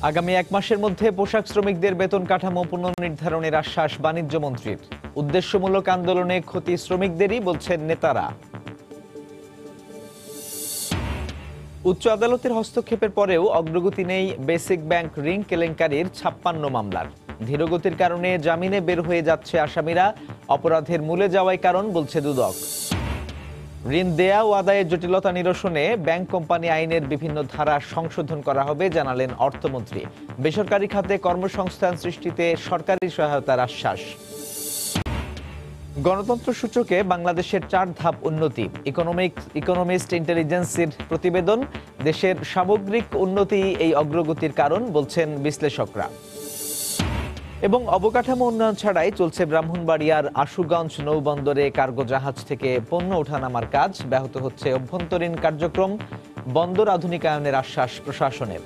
আগামী এক মাসের মধ্যে পোশাক শ্রমিকদের বেতন কাঠামো পুনর্নির্ধারণের আশ্বাস বাণিজ্য মন্ত্রীর। উদ্দেশ্যমূলক আন্দোলনে ক্ষতি শ্রমিকদেরই, বলছেন নেতারা। উচ্চ আদালতের হস্তক্ষেপের পরেও অগ্রগতি নেই বেসিক ব্যাংক ঋণ কেলেঙ্কারির 56 মামলার। ধীরগতির কারণে জামিনে বের হয়ে যাচ্ছে আসামিরা। অপরাধের মূলে যাওয়াই কারণ, বলছে দুদক। ঋণ দেয়া ও আদায়ের জটিলতা নিরসনে ব্যাংক কোম্পানি আইনের বিভিন্ন ধারা সংশোধন করা হবে, জানালেন অর্থমন্ত্রী। বেসরকারি খাতে কর্মসংস্থান সৃষ্টিতে সরকারি সহায়তার আশ্বাস। গণতন্ত্র সূচকে বাংলাদেশের 4 ধাপ উন্নতি। ইকোনমিস্ট ইন্টেলিজেন্সের প্রতিবেদন। দেশের সামগ্রিক উন্নতি এই অগ্রগতির কারণ, বলছেন বিশ্লেষকরা। এবং অবকাঠামো উন্নয়ন ছাড়াই চলছে ব্রাহ্মণবাড়িয়ার আশুগঞ্জ নৌবন্দরে কার্গো জাহাজ থেকে পণ্য ওঠানামার কাজ। ব্যাহত হচ্ছে অভ্যন্তরীণ কার্যক্রম। বন্দর আধুনিকায়নের আশ্বাস প্রশাসনের।